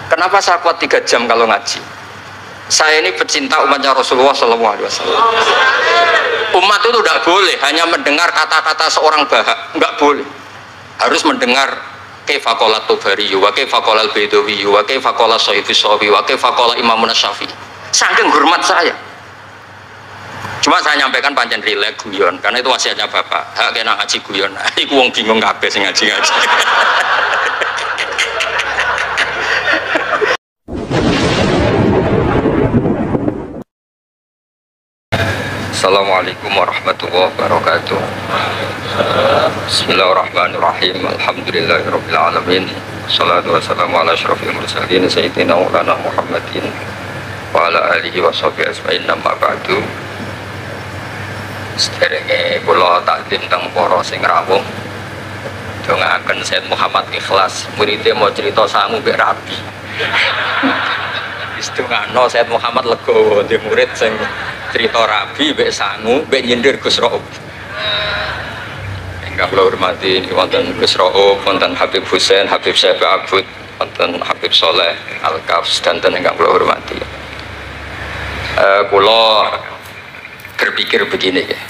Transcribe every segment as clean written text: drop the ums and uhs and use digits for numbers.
Kenapa saya kuat 3 jam kalau ngaji? Saya ini pecinta umatnya Rasulullah SAW. Umat itu tidak boleh hanya mendengar kata-kata seorang bahak, nggak boleh. Harus mendengar kaifa qala Tobari, wa kaifa qala Al-Baidawi, wa kaifa qala Syafi'i, wa kaifa qala Imam Syafi'i. Saking hormat saya. Cuma saya nyampaikan pancen rilek guyon, karena itu wasiatnya Bapak. Hak kena ngaji guyon. Iku wong bingung kabeh sing ngaji-ngaji. Assalamualaikum warahmatullahi wabarakatuh. Bismillahirrahmanirrahim. Alhamdulillahirabbil alamin. Wassalatu wassalamu ala asyrofil mursalin sayyidina Maulana Muhammadin wa ala alihi washabihi ajmain. Amma ba'du. Sederenge kula takdim teng para sing rawuh. Dongaaken Sayyid Muhammad Ikhlas, muridé mau cerita sangu mbek rabi. Wis dongano Sayyid Muhammad legowo di murid sing cerita rabi mbek sangu mbek nyindir Gus Raub. Ingkang kula hormati wonten Gus Raub, wonten Habib Husain, Habib Syekh Abud, wonten Habib Soleh Al-Kafs dan ingkang kula hormati. Kula berpikir begini ya.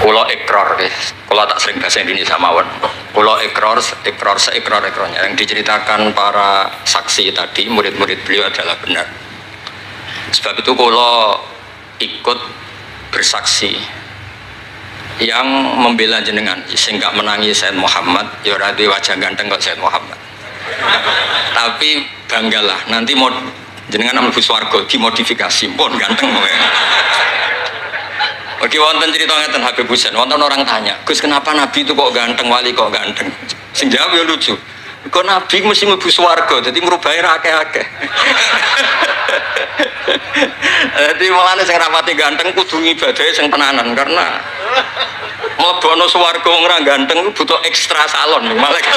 Kula ikrar ya. Kula tak sering bahasa Indonesia mawon. Kula ikrar seikrar-ikrarnya yang diceritakan para saksi tadi, murid-murid beliau adalah benar. Sebab itu kula ikut bersaksi yang membela jenengan sehingga menangi Sayyid Muhammad. Ya ora duwe wajah ganteng kok Sayyid Muhammad. Tapi banggalah nanti mau jenengan mlebu swarga dimodifikasi pun ganteng kowe. Oke, wonten cerita ngeten Habib Husain, wonten orang tanya, "Gus, kenapa Nabi itu kok ganteng, wali kok ganteng?" Sing jawab ya lucu. Kok Nabi mesti mlebu swarga, dadi ngrubahi ra akeh-akeh. Dadi mulane sing rapati ganteng kudu ngibadahe sing tenanan karena mlebono swarga wong ra ganteng butuh ekstra salon malaikat.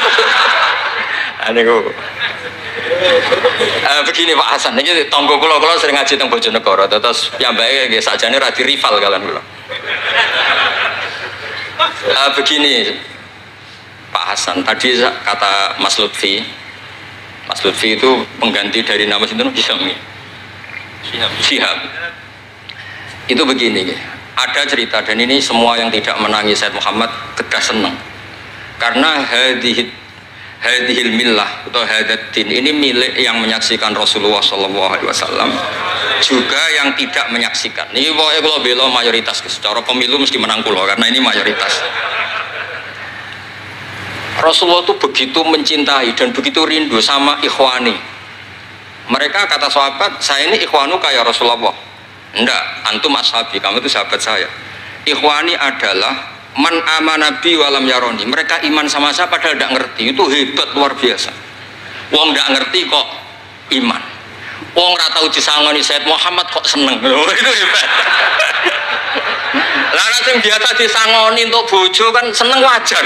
Niku. Begini Pak Hasan, ini tonggo kula sering ngaji teng Bojonegoro, terus piyambake nggih sakjane ra di rival kalian kula. Begini Pak Hasan, tadi kata Mas Lutfi itu pengganti dari nama sinten Syihab. Itu begini, ada cerita dan ini semua yang tidak menangis Sayyid Muhammad kedah senang karena hadhil millah atau hadatin ini milik yang menyaksikan Rasulullah SAW juga yang tidak menyaksikan. Ini pokoknya kalau bela mayoritas, secara pemilu mesti menang pulau karena ini mayoritas. Rasulullah itu begitu mencintai dan begitu rindu sama ikhwani. Mereka kata sahabat, saya ini ikhwanu kayak Rasulullah. Enggak, antum ashabi, kamu itu sahabat saya. Ikhwani adalah man amana bi walam yaroni. Mereka iman sama saya padahal tidak ngerti. Itu hebat luar biasa. Wong tidak ngerti kok iman. Wong ora tau disangoni Sayyid Muhammad kok seneng. Loh, itu hebat. Lah sing biasa disangoni untuk bojo kan seneng wajar.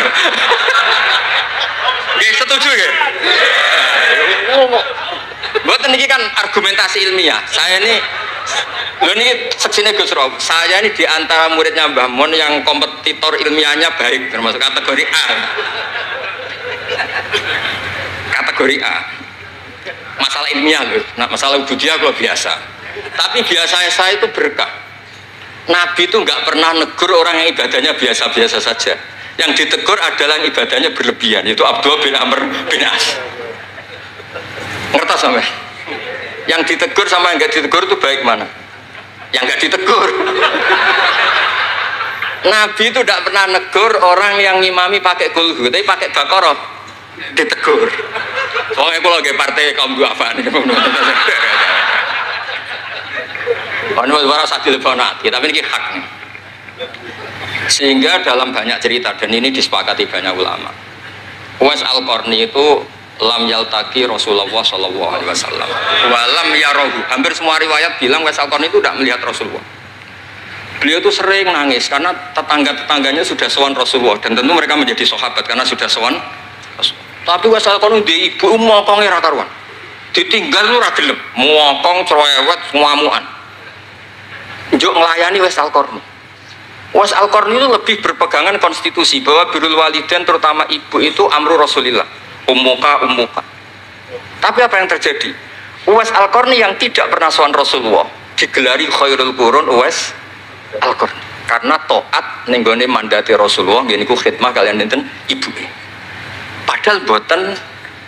Nggih setuju ya? Mboten niki kan argumentasi ilmiah. Saya ini lho niki seksine Gus Rob. Saya ini di antara muridnya Mbah Mun yang kompetitor ilmiahnya baik, termasuk kategori A. Kategori A. Masalah ilmiah loh. Nah, masalah ubudiyah kalau biasa. Tapi biasa saya itu berkah. Nabi itu nggak pernah negur orang yang ibadahnya biasa-biasa saja. Yang ditegur adalah yang ibadahnya berlebihan. Itu Abdullah bin Amr bin As. Ngerti sampai? Yang ditegur sama yang nggak ditegur itu baik mana? Yang nggak ditegur. Nabi itu tidak pernah negur orang yang ngimami pakai kulhu, tapi pakai Baqarah ditegur. Soalnya kalau lagi partai kaum duafa nih, ini suara sadil bonati, tapi ini hak. Sehingga dalam banyak cerita dan ini disepakati banyak ulama. Uwais Al-Qarni itu lam yaltaqi Rasulullah sallallahu alaihi wasallam walam yarahu. Hampir semua riwayat bilang Uwais Al-Qarni itu tidak melihat Rasulullah. Beliau itu sering nangis karena tetangga-tetangganya sudah sowan Rasulullah dan tentu mereka menjadi sahabat karena sudah sowan. Tapi Uwais Al-Qarni di ibu mokonge ra karuan. Ditinggal lu ra gelem, mokong cerewet ngamukan. Njuk nglayani Uwais Al-Qarni. Uwais Al-Qarni itu lebih berpegangan konstitusi bahwa birrul walidain terutama ibu itu amru Rasulillah. Ummuka. Tapi apa yang terjadi? Uwais Al-Qarni yang tidak pernah sowan Rasulullah digelari khairul qurun Uwais Al-Qarni karena taat ning gone mandate Rasulullah nggih niku khidmah kalian nenten ibu. Padahal boten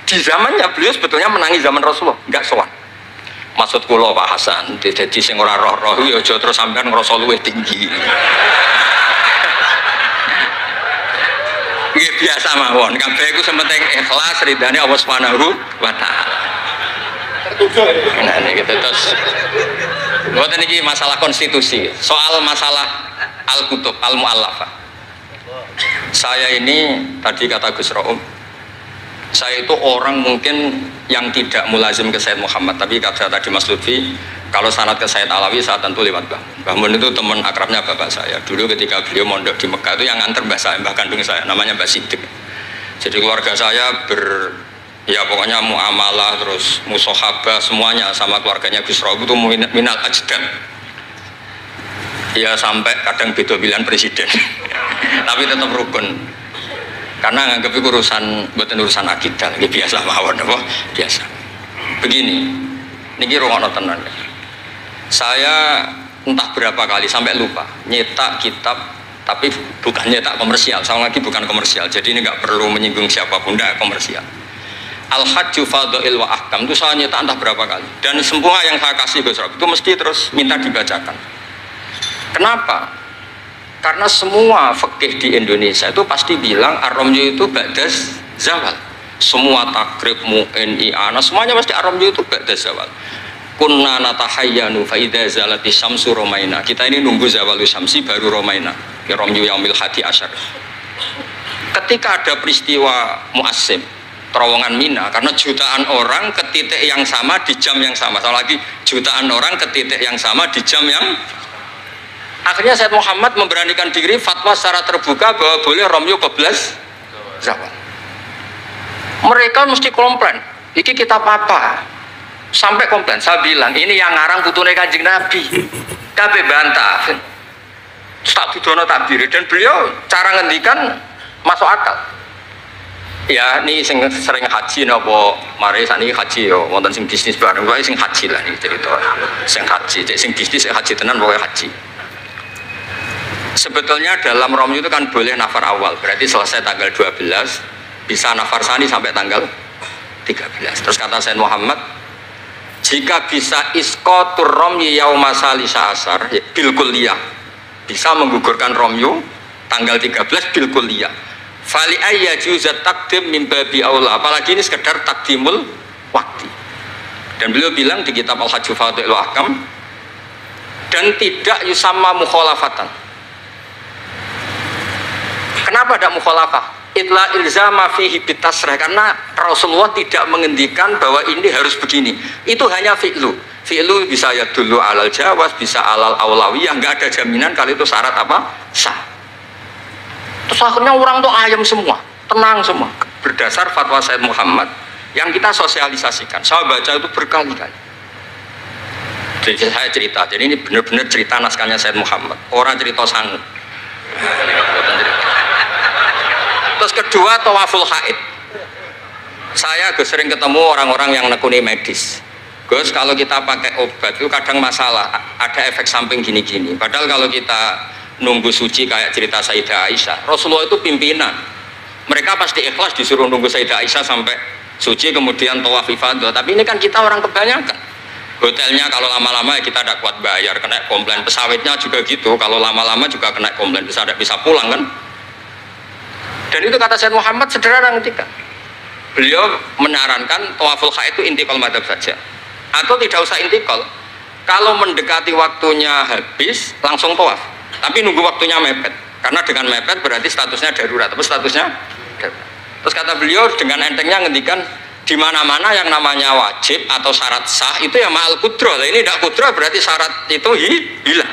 di zamannya beliau sebetulnya menangi zaman Rasulullah, enggak sowan. Maksud kula Pak Hasan, dadi sing ora roh-roh ya aja terus sampean ngrasa luwih tinggi. Nggih biasa mawon, kabeh iku sementing ikhlas ridane Allah Subhanahu wa taala. Nah niki terus mboten iki masalah konstitusi, soal masalah al-kutub al-mu'allafah. Saya ini tadi kata Gus Raum, saya itu orang mungkin yang tidak mulazim ke Sayyid Muhammad, tapi kata tadi Mas Lutfi, kalau sanad ke Sayyid Alawi saya tentu lewat Mbah Mun itu teman akrabnya bapak saya. Dulu ketika beliau mondok di Mekah itu yang nganter mbah saya, mbah kandung saya, namanya Mbah Sidik. Jadi keluarga saya ya pokoknya muamalah terus musohabah semuanya sama keluarganya Gus Raub itu minal ajdam. Ya sampai kadang beda pilihan presiden, tapi tetap rukun. Karena nganggep itu urusan akidah, ini biasa mawon apa? Biasa. Begini, niki rungokno tenan. Saya entah berapa kali sampai lupa nyetak kitab, tapi bukan nyetak komersial. Sama lagi bukan komersial. Jadi ini nggak perlu menyinggung siapapun, nggak komersial. Al-Hajju Fadha'il wa Ahkam itu saya nyetak entah berapa kali. Dan semua yang saya kasih Gus Rob itu mesti terus minta dibacakan. Kenapa? Karena semua fikih di Indonesia itu pasti bilang ar-ramyu itu ba'das zawal. Semua takrib mu'in i'ana semuanya pasti ar-ramyu itu ba'das zawal. Kunna natahayyanu fa idza zalati syamsu romaina. Kita ini nunggu zawalu syamsi baru romaina. Ya ramyu yaumil hadi asyar. Ketika ada peristiwa mu'assim terowongan Mina, karena jutaan orang ke titik yang sama di jam yang sama. Soal lagi jutaan orang ke titik yang sama di jam yang akhirnya Sayyid Muhammad memberanikan diri fatwa secara terbuka bahwa boleh ramyu qoblas zawal. Mereka mesti komplain, iki kitab apa? Sampai komplain, saya bilang ini yang ngarang putune Kanjeng Nabi. Kabeh bantah. Tak budono takbir dan beliau cara ngendikan masuk akal. Ya ini sing sering haji napa mari sakniki haji ya wonten sing bisnis bareng wae sing haji lah niki cerita. Sing haji, sing bisnis sing haji tenan pokoke haji. Sebetulnya dalam ramyu itu kan boleh nafar awal, berarti selesai tanggal 12 bisa nafar sani sampai tanggal 13. Terus kata Sayyid Muhammad, jika bisa isqatur ramyi yauma salisa asar bil kulliyah, bisa menggugurkan ramyu tanggal 13 bil kulliyah. Fali ayya juzat takdim min babi aula, apalagi ini sekedar takdimul waktu. Dan beliau bilang di kitab Al-Hajju Fadha'il wa Ahkam, dan tidak yusamma mukhalafatan. Kenapa ada mukhalafah? Itla ilzama fihi bitasrah, karena Rasulullah tidak mengendikan bahwa ini harus begini. Itu hanya fi'lu. Fi'lu bisa ya dulu alal jawaz, bisa alal aulawiyah, nggak ada jaminan kalau itu syarat apa? Sah. Terus akhirnya orang tuh ayam semua, tenang semua. Berdasar fatwa Sayyid Muhammad yang kita sosialisasikan. Saya baca itu berkali-kali. Jadi saya cerita, jadi ini benar-benar cerita naskahnya Sayyid Muhammad. Orang cerita sanggup. Terus kedua, tawaful haid. Saya sering ketemu orang-orang yang nekuni medis. Gus, kalau kita pakai obat itu kadang masalah, ada efek samping gini-gini. Padahal kalau kita nunggu suci kayak cerita Sayyidah Aisyah, Rasulullah itu pimpinan. Mereka pasti ikhlas disuruh nunggu Sayyidah Aisyah sampai suci kemudian tawaf ifadah. Tapi ini kan kita orang kebanyakan. Hotelnya kalau lama-lama ya kita tidak kuat bayar, kena komplain. Pesawatnya juga gitu, kalau lama-lama juga kena komplain, bisa pulang kan. Dan itu kata Sayyid Muhammad sederhana ketika beliau menyarankan tawaful haid itu intikal madhab saja, atau tidak usah intikal. Kalau mendekati waktunya habis langsung tawaf, tapi nunggu waktunya mepet, karena dengan mepet berarti statusnya darurat, tapi statusnya darurat. Terus kata beliau dengan entengnya ngendikan di mana-mana yang namanya wajib atau syarat sah itu ya ma'al kudroh. Nah, ini tidak kudroh berarti syarat itu hilang.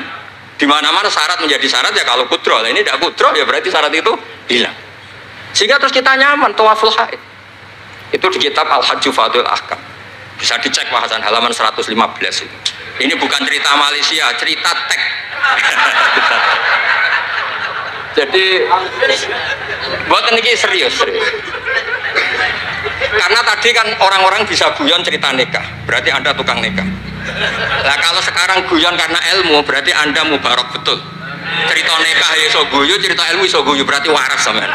Di mana-mana syarat menjadi syarat ya kalau kudroh. Nah, ini tidak kudroh ya berarti syarat itu hilang. Sehingga terus kita nyaman tawaful haid. Itu di kitab Al-Hajju Fadha'il Ahkam. Bisa dicek bahasan halaman 115 itu. Ini bukan cerita Malaysia, cerita tek. Jadi buat ini serius. Karena tadi kan orang-orang bisa guyon cerita nikah, berarti Anda tukang nikah. Nah kalau sekarang guyon karena ilmu, berarti Anda mubarok betul. Cerita nikah ya iso guyu, cerita ilmu iso guyu, berarti waras sampean.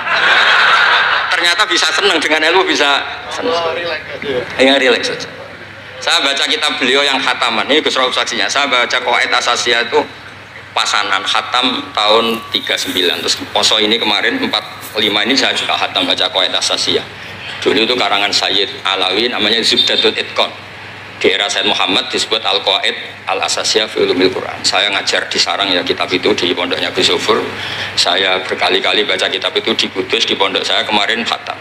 Ternyata bisa senang dengan ilmu, bisa senang. Ya relax saja. Saya baca kitab beliau yang khataman, ini Gus Rauf saksinya. Saya baca Qawaid Asasiyah itu pasanan khatam tahun 39. Terus poso ini kemarin 45 ini saya juga khatam baca Qawaid Asasiyah. Dulu itu karangan Sayyid Alawi namanya Zubdatul Itqan. Di era Sayyid Muhammad disebut Al-Qawaid Al-Asasiyah fi Ulumil Quran. Saya ngajar di sarang ya kitab itu di pondoknya Gus Sufur. Saya berkali-kali baca kitab itu di Kudus, di pondok saya kemarin khatam.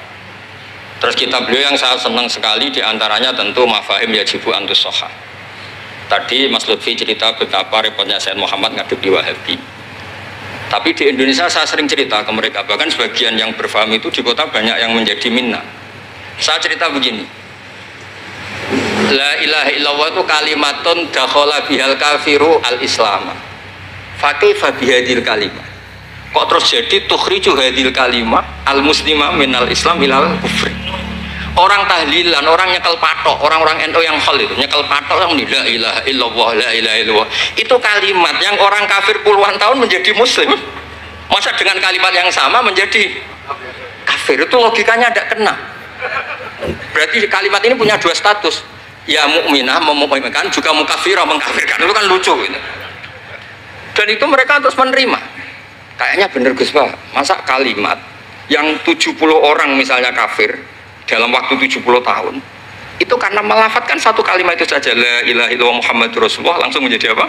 Terus kitab beliau yang saya senang sekali diantaranya tentu Mafahim Yajibu Antus Soha. Tadi Mas Lutfi cerita betapa repotnya Sayyid Muhammad ngadepi Wahabi. Tapi di Indonesia saya sering cerita ke mereka, bahkan sebagian yang berfaham itu di kota banyak yang menjadi minna. Saya cerita begini, La ilaha illallah itu kalimatun dakhala bihal kafiru al-islam. Fakaifa bihadil kalimah. Kok terus jadi tukhriju hadil kalimah al-muslimah minal islam ilal kufri. Orang tahlilan, orang nyekel patok, orang-orang NU yang khol itu nyekel patok yang la ilaha illallah, la ilaha illallah. Itu kalimat yang orang kafir puluhan tahun menjadi muslim. Masa dengan kalimat yang sama menjadi kafir? Itu logikanya tidak kena. Berarti kalimat ini punya dua status. Ya mukminah memukminkan, juga mukafirah mengkafirkan. Itu kan lucu gitu. Dan itu mereka terus menerima. Kayaknya bener Gus Pak. Masa kalimat yang 70 orang misalnya kafir dalam waktu 70 tahun itu karena melafatkan satu kalimat itu saja, la ilaha illallah Muhammadur Rasulullah, langsung menjadi apa?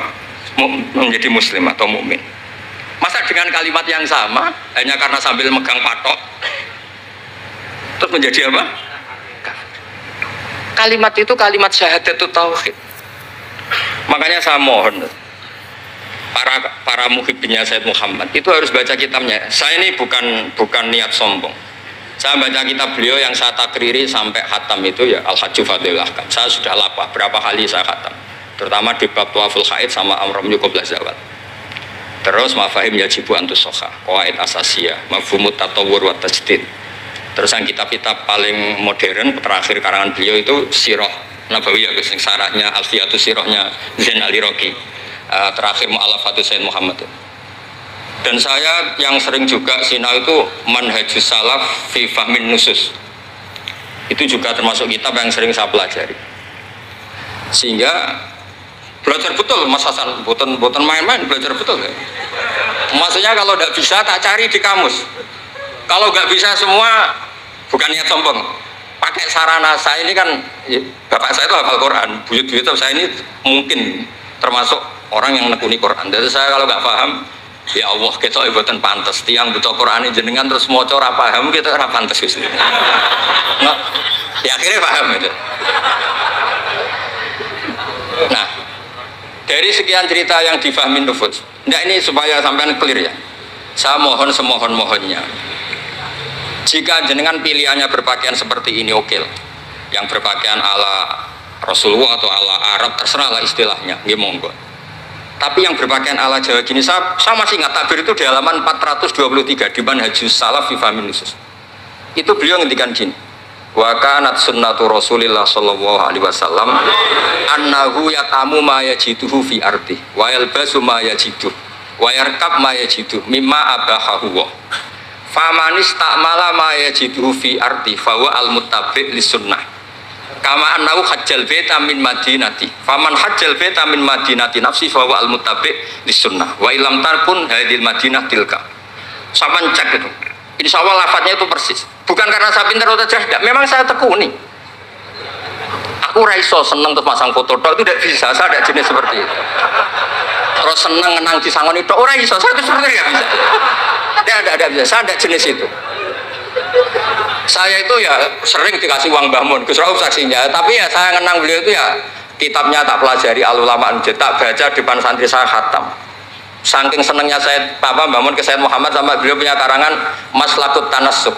Menjadi muslim atau mukmin. Masa dengan kalimat yang sama hanya karena sambil megang patok terus menjadi apa? Kalimat itu kalimat syahadatut tauhid. Makanya saya mohon para muhibbinnya Sayyid Muhammad itu harus baca kitabnya. Saya ini bukan niat sombong. Saya baca kitab beliau yang saya takriri sampai khatam itu ya Al-Hajju Fadlul Ahkam. Saya sudah lapah berapa kali saya khatam. Terutama di bab Tuaful Haid sama Amram Yukoblah Zawat. Terus Mafahim Yajibu Antus Soha, Qawaid Asasiyah, Mafhumut Tatawur wa Tajdid. Terus yang kitab-kitab paling modern terakhir karangan beliau itu Sirah Nabawiyah, syaratnya Alfiyatus Sirahnya Zain Al-Iraqi. Terakhir Mu'alafatus Sayyid Muhammad. Dan saya yang sering juga sinau itu Manhajus Salaf fi Fahmin Nusus. Itu juga termasuk kitab yang sering saya pelajari. Sehingga belajar betul Mas Hasan, bukan main-main, belajar betul ya. Maksudnya kalau tidak bisa tak cari di kamus. Kalau nggak bisa semua, bukan niat sombong. Pakai sarana saya ini kan, bapak saya itu hafal Quran, buyut-buyut saya ini mungkin termasuk orang yang nekuni Quran. Jadi saya kalau nggak paham, ya Allah kita ibadah pantas. Tiang butuh Quran ini jenengan terus mau ora paham kita ora pantas gitu. Nah, ya akhirnya paham itu. Nah, dari sekian cerita yang difahami nufus, ini supaya sampean clear ya. Saya mohon semohon-mohonnya. Jika jenengan pilihannya berpakaian seperti ini oke lah. Yang berpakaian ala Rasulullah atau ala Arab terserahlah istilahnya, nggih monggo. Tapi yang berpakaian ala Jawa gini, saya masih ingat takbir itu di halaman 423 di Manhajus Salaf fi Fahmin Nusus. Itu beliau ngendikan gini. Wa kanat sunnatu Rasulillah sallallahu alaihi wasallam annahu yatamu ma yajiduhu fi ardi wa yalbasu ma yajidu wa yarkab ma yajidu mimma abahahu wa famanis ta'mala ma yajiduhu fi ardi fahuwa al-muttabi' lis-sunnah kama annahu hajjal baita min madinati faman hajjal baita min madinati nafsi fahuwa al-muttabi' lis-sunnah wa ilam tarkun hadil madinah tilka. Saman cek itu insya Allah lafadznya itu persis, bukan karena saya pintar atau cerdas, memang saya tekuni. Aku raiso seneng terus masang foto itu tidak bisa, saya tidak jenis seperti itu. Terus seneng ngenang di sangon itu orang iso, saya itu sebenarnya nggak bisa. Tidak bisa, saya tidak jenis itu. Saya itu ya sering dikasih uang Mbah Mun, Gus Rauf saksinya, tapi ya saya ngenang beliau itu ya kitabnya tak pelajari al-ulama tak baca depan santri saya khatam. Saking senengnya saya Mbah Mun ke Sayyid Muhammad sama beliau punya karangan Maslakut Tanassuk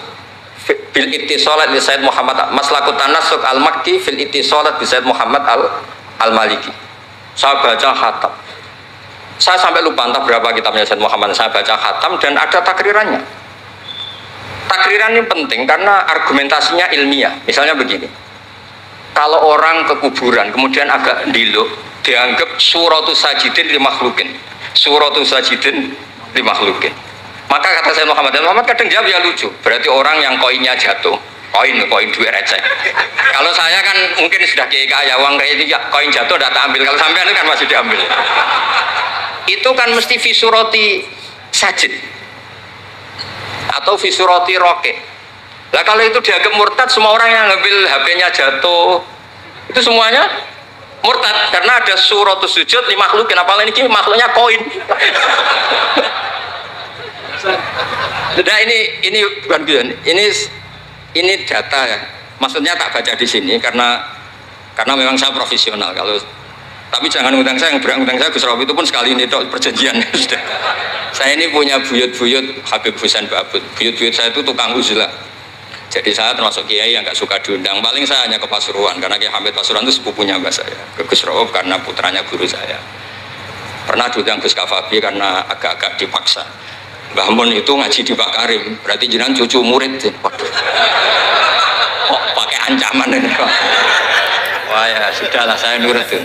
bil ittisalat li Sayyid Muhammad, Maslakut Tanassuk al-Makki fil ittisalat bi Sayyid Muhammad al-Maliki. Saya baca khatam. Saya sampai lupa entah berapa kitabnya Sayyid Muhammad, saya baca khatam dan ada takrirannya. Takriran ini penting karena argumentasinya ilmiah. Misalnya begini, kalau orang ke kuburan kemudian agak diluk, dianggap suratus sajidin limakhlukin, suratus sajidin limakhlukin. Maka kata saya Muhammad kadang jawab ya lucu, berarti orang yang koinnya jatuh, koin duit receh. Kalau saya kan mungkin sudah kaya, uang kayak itu koin jatuh tidak tak ambil, kalau sampai itu kan masih diambil. Itu kan mesti fisuroti sajid atau fisuroti roket. Lah kalau itu dianggap murtad, semua orang yang ngambil HP-nya jatuh itu semuanya murtad karena ada suratus sujud li makhlukin, apalagi ini makhluknya koin. Nah ini bukan bilang, ini data ya. Maksudnya tak baca di sini karena memang saya profesional. Kalau tapi jangan undang saya, yang berang undang saya Gus Rawi itu pun sekali ini dok perjanjian. Saya ini punya buyut-buyut Habib Husain Babut. Buyut-buyut saya itu tukang uzlah. Jadi saya termasuk kiai yang nggak suka diundang. Paling saya hanya ke Pasuruan karena Kiai Hamid Pasuruan itu sepupunya mbak saya. Ke Gus Rawi karena putranya guru saya. Pernah diundang Gus Kafabi karena agak-agak dipaksa. Mbah Mun itu ngaji di Pak Karim, berarti jenengan cucu murid. Waduh. Kok pakai ancaman ini kok. Wah ya sudahlah, saya nurut tuh.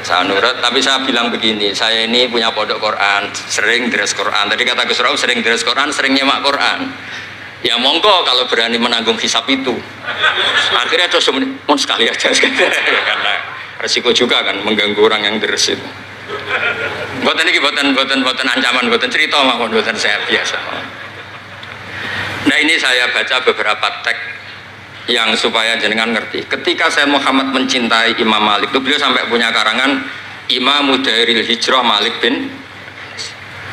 Saya nurut, tapi saya bilang begini, saya ini punya pondok Quran, sering deres Quran. Tadi kata Gus Rauf sering deres Quran, sering nyemak Quran. Ya monggo kalau berani menanggung hisab itu. Akhirnya terus mau sekali aja karena resiko juga kan mengganggu orang yang deres itu. Buatan ini buatan ancaman, buatan cerita mawon, buatan saya biasa. Nah ini saya baca beberapa teks yang supaya jenengan ngerti. Ketika saya Muhammad mencintai Imam Malik itu beliau sampai punya karangan Imam Mudairil Hijrah Malik bin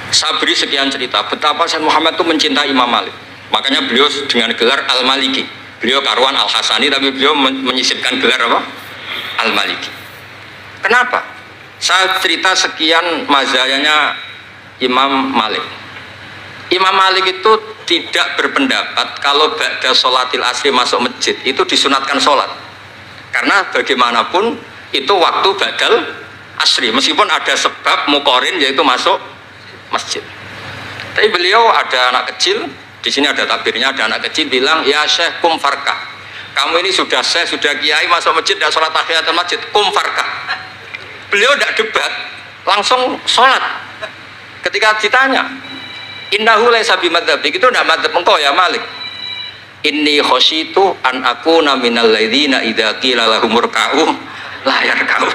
Sabri, sekian cerita betapa saya Muhammad itu mencintai Imam Malik. Makanya beliau dengan gelar Al-Maliki. Beliau karuan Al-Hasani tapi beliau menyisipkan gelar apa? Al-Maliki. Kenapa? Saya cerita sekian mazhayanya Imam Malik. Imam Malik itu tidak berpendapat kalau ba'da sholatil asri masuk masjid itu disunatkan sholat, karena bagaimanapun itu waktu ba'dal asri meskipun ada sebab mukorin yaitu masuk masjid. Tapi beliau ada anak kecil, di sini ada takbirnya, ada anak kecil bilang ya syekh kum farkah, kamu ini sudah syekh sudah kiai masuk masjid dan sholat tahiyatul masjid, kum farkah. Beliau tidak debat, langsung sholat. Ketika ditanya innahu laisa bimadzhabik, itu tidak madzhab engkau ya Malik. Inni khasyitu an akuna minal ladzina idza qila lahum murka'u la yarka'u.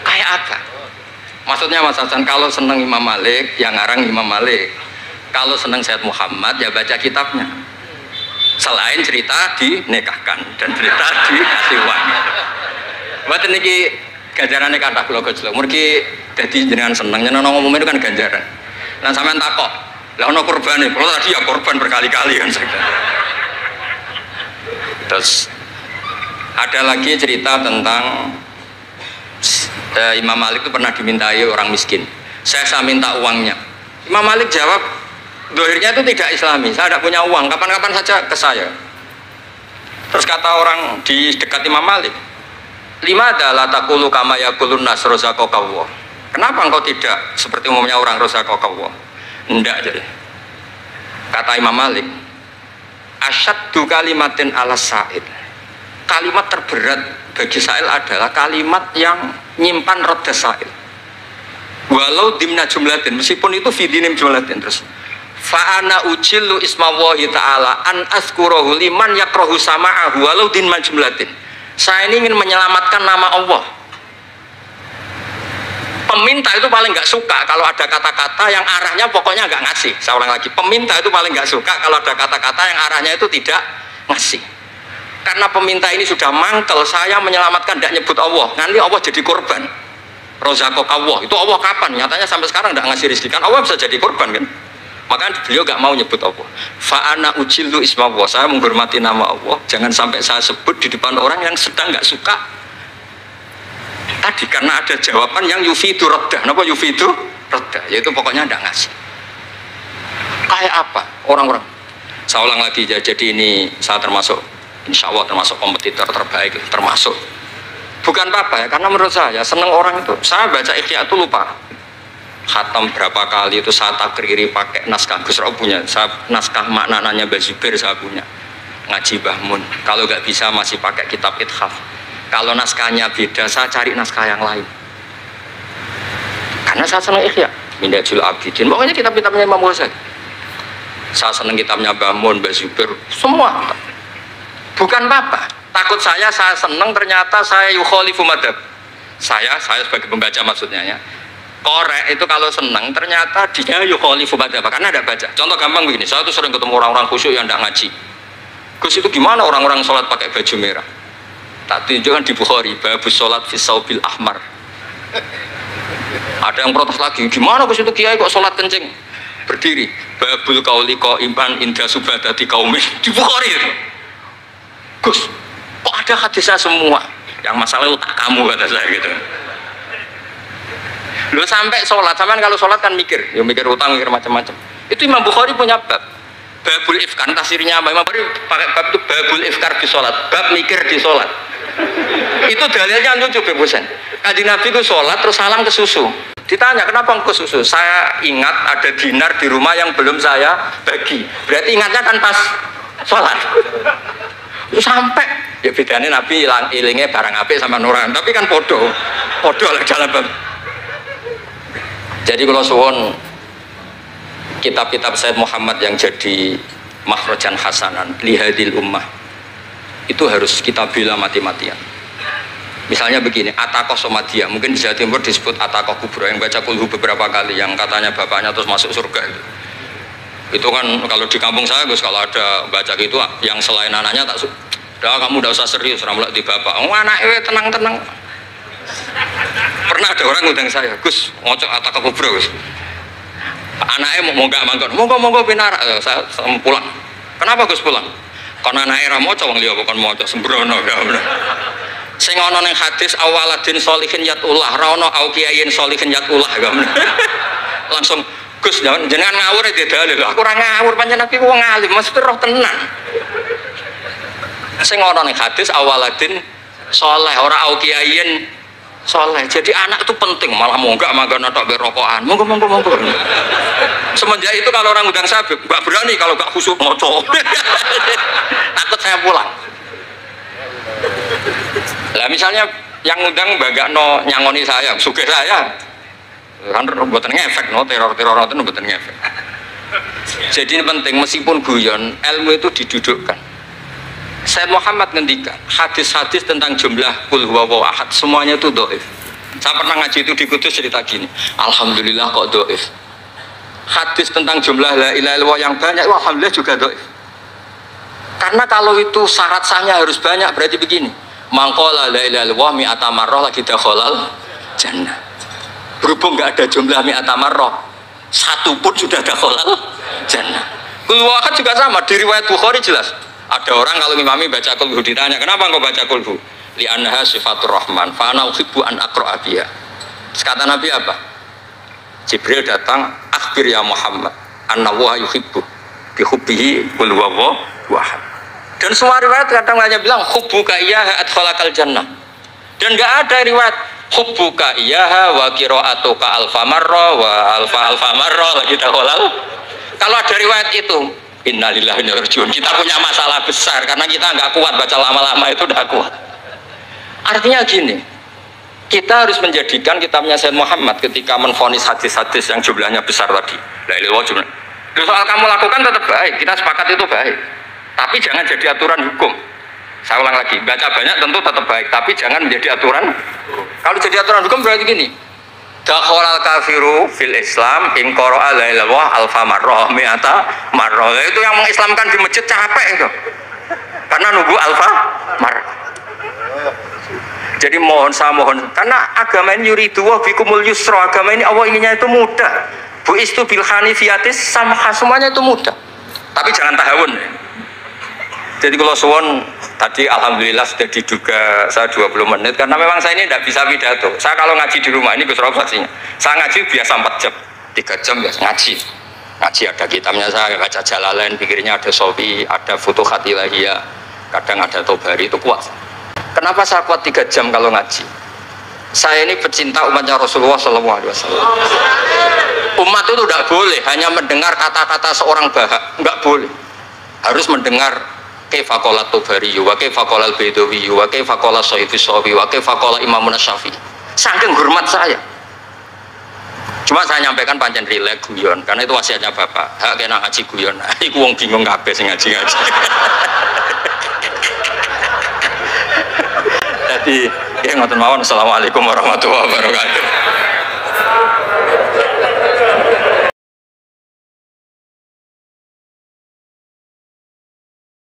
Kayak apa? Maksudnya Mas Hasan, kalau senang Imam Malik yang ngarang Imam Malik, kalau senang Sayyid Muhammad ya baca kitabnya. Selain cerita dinikahkan dan cerita dikasih uang. Buat niki ganjarannya kata kula gojlok. Mergi dadi jenengan seneng nyeneng ngomong itu kan ganjaran. Nah sampean takok, lah ono korbane, kalau tadi ya korban berkali-kali kan saya. Terus ada lagi cerita tentang Imam Malik itu pernah dimintai orang miskin. Saya minta uangnya. Imam Malik jawab, dohirnya itu tidak Islami. Saya tidak punya uang, kapan-kapan saja ke saya. Terus kata orang di dekat Imam Malik, lima adalah takulu kama yakulun nas rozaqallah. Kenapa engkau tidak seperti umumnya orang rozaqallah? Enggak jadi. Kata Imam Malik, asyaddu kalimatin ala sa'id. Kalimat terberat bagi sa'il adalah kalimat yang nyimpan roda sa'il. Walau dimna jumlatin, meskipun itu fidinim jumlatin. Terus fa'ana ujillu ismawahi ta'ala an azkurahu liman yakrohu sama'ahu walau dimna jumlatin. Saya ini ingin menyelamatkan nama Allah. Peminta itu paling nggak suka kalau ada kata-kata yang arahnya pokoknya nggak ngasih. Saya ulang lagi, peminta itu paling nggak suka kalau ada kata-kata yang arahnya itu tidak ngasih. Karena peminta ini sudah mangkel, saya menyelamatkan tidak nyebut Allah, nanti Allah jadi korban. Rozakok Allah, itu Allah kapan? Nyatanya sampai sekarang tidak ngasih rezeki, kan Allah bisa jadi korban kan? Makanya beliau nggak mau nyebut Allah. Fa'ana ujillu ismawah, saya menghormati nama Allah, jangan sampai saya sebut di depan orang yang sedang nggak suka. Tadi karena ada jawaban yang yufidu radda. Kenapa yufidu radda? Yaitu pokoknya tidak ngasih. Kayak apa orang-orang? Saya ulang lagi, jadi ini saya termasuk, insya Allah termasuk kompetitor terbaik, termasuk. Bukan apa ya, karena menurut saya senang orang itu. Saya baca Ikhya itu lupa. khatam berapa kali itu saya takriri pakai naskah Gus Ro punya, naskah maknanya Mbah Zubair saya punya, ngaji Mbah Mun. Kalau nggak bisa masih pakai kitab Ithaf. Kalau naskahnya beda saya cari naskah yang lain. Karena saya senang Ihya, Minhajul Abidin, pokoknya kitab-kitabnya Imam Ghazali. Saya senang kitabnya Mbah Mun, Mbah Zubair, semua. Bukan apa-apa. Takut saya senang ternyata saya yukhalifu madhab. Saya sebagai pembaca maksudnya ya. Korek itu kalau senang ternyata dia yukhalifu madhab karena ada baca. Contoh gampang begini, saya tuh sering ketemu orang-orang khusyuk yang tidak ngaji. Gus itu gimana orang-orang sholat pakai baju merah? Tak tunjukkan di Bukhari, babus sholat fi saubil ahmar. Ada yang protes lagi, gimana Gus itu kiai kok sholat kencing? Berdiri, babul qauli qaiman inda subadati qaumin di Bukhari. Gus, kok ada hadisnya semua? Yang masalah otak kamu kata saya gitu. Lu sampai sholat, sampean kalau sholat kan mikir, ya mikir utang, mikir macam-macam. Itu Imam Bukhari punya bab, babul ifkar, tafsirnya apa? Imam Bukhari pakai bab itu babul ifkar di sholat, bab mikir di sholat. Itu dalilnya lucu bebusan. Kanjeng Nabi itu sholat terus salam ke susu. Ditanya kenapa ke susu? Saya ingat ada dinar di rumah yang belum saya bagi. Berarti ingatnya kan pas sholat. Itu sampai ya bedanya Nabi ilingnya barang apik sama nuran, tapi kan podo lah dalam bab. Jadi kalau suwon kitab-kitab Sayyid Muhammad yang jadi makhrajan hasanan lihadil ummah itu harus kita bela mati-matian. Misalnya begini, Ataqah Somadiyah, mungkin di Jawa Timur disebut Ataqah Kubra, yang baca kulhu beberapa kali, yang katanya bapaknya terus masuk surga itu kan kalau di kampung saya Gus, kalau ada baca gitu yang selain anaknya tak udah kamu udah usah serius ramlak di bapak, anaknya tenang-tenang. Pernah ada orang ngundang saya, Gus, ngocok Ataqah Kubra Gus. Anaknya mau nggak mangkon, monggo pinar, saya pulang. Kenapa Gus pulang? Karena anaknya ngocok wong liya bukan ngocok sembrono ya. Sing ana ning hadis awaladin sholihin yatullah, ra ono au kiyayin sholihin yatullah ya. Langsung Gus jenengan ngawur iki dalil. Aku ora ngawur pancen aku wong alim, mesti roh tenan. Sing ana ning hadis awaladin sholeh ora au kiyayin soleh. Jadi anak itu penting, malah mau enggak makan atau berokokan, monggo. Semenjak itu kalau orang undang saya enggak berani kalau enggak khusyuk ngocok. Takut saya pulang. Lah misalnya yang undang bagakno nyangoni saya, sugih saya, kan mboten ngefek no, teror itu mboten ngefek. Jadi ini penting, meskipun guyon, ilmu itu didudukkan. Sayyid Muhammad ngendikan hadis-hadis tentang jumlah kul huwallahu ahad semuanya itu dhaif. Saya pernah ngaji itu di Kudus cerita gini, alhamdulillah kok dhaif. Hadis tentang jumlah la ilaha illallah yang banyak alhamdulillah juga dhaif. Karena kalau itu syarat sahnya harus banyak, berarti begini, mangqala la ilaha illallah mi'ata marrah lagi dakhalal jannah. Berhubung enggak ada jumlah mi'ata marrah, satu pun sudah dakhalal jannah. Kul huwallahu ahad juga sama, di riwayat Bukhari jelas. Ada orang kalau imami baca kulhu ditanya, kenapa engkau baca kulhu? Li'annaha sifatur rahman, fa'ana uhibbu an aqra'a biha. Kata Nabi apa? Jibril datang, akhbir ya Muhammad, annallaha yuhibbu bihubbihi qul huwallahu ahad. Dan semua riwayat kadang hanya bilang hubbuka iyyaha adkhalakal jannah. Dan enggak ada riwayat hubbuka iyyaha wa qira'atuka alfa marra wa alfa marra lagi dakhalal. Kalau ada riwayat itu innalillahi wa inna ilaihi raji'un, kita punya masalah besar karena kita nggak kuat baca lama-lama itu udah kuat. Artinya gini, kita harus menjadikan kitabnya Sayyid Muhammad ketika menvonis hadis-hadis yang jumlahnya besar tadi. La ilaha illallah. Soal kamu lakukan tetap baik, kita sepakat itu baik. Tapi jangan jadi aturan hukum. Saya ulang lagi, baca banyak tentu tetap baik, tapi jangan menjadi aturan. Kalau jadi aturan hukum berarti gini. Dakhalal kafiru fil Islam in qara'a la ilaha illallah alfa marrah mi'ata marrah. Itu yang mengislamkan di masjid capek itu. Karena nunggu alfa marrah. Jadi saya mohon karena agama ini yuridu wa bikumul yusra, agama ini Allah inginnya itu mudah. Bu istu bil hanifiyatis samha, semuanya itu mudah. Tapi jangan tahawun. Jadi kalau suwon tadi alhamdulillah sudah diduga saya 20 menit karena memang saya ini tidak bisa pidato. Saya kalau ngaji di rumah ini Gus Rob saksinya. Saya ngaji biasa 4 jam, 3 jam biasa ngaji. Ngaji ada kitabnya saya baca Jalalain, pikirnya ada Sofi, ada Futuhat Ilahiyah, kadang ada Tobari, itu kuat. Kenapa saya kuat 3 jam kalau ngaji? saya ini pecinta umatnya Rasulullah Sallallahu Alaihi Wasallam. Umat itu tidak boleh hanya mendengar kata-kata seorang bahak, nggak boleh. Harus mendengar kaifa qala Tobari, wa kaifa qala Al-Baidawi, wa kaifa qala Syafi'i, wa kaifa qala Imam Syafi'i. Saking hormat saya. Cuma saya nyampaikan pancen rileks guyon, karena itu wasiatnya Bapak. Hak kena ngaji guyon. Iku wong bingung kabeh sing ngaji-ngaji. Jadi, ya ngoten mawon. Assalamualaikum warahmatullahi wabarakatuh.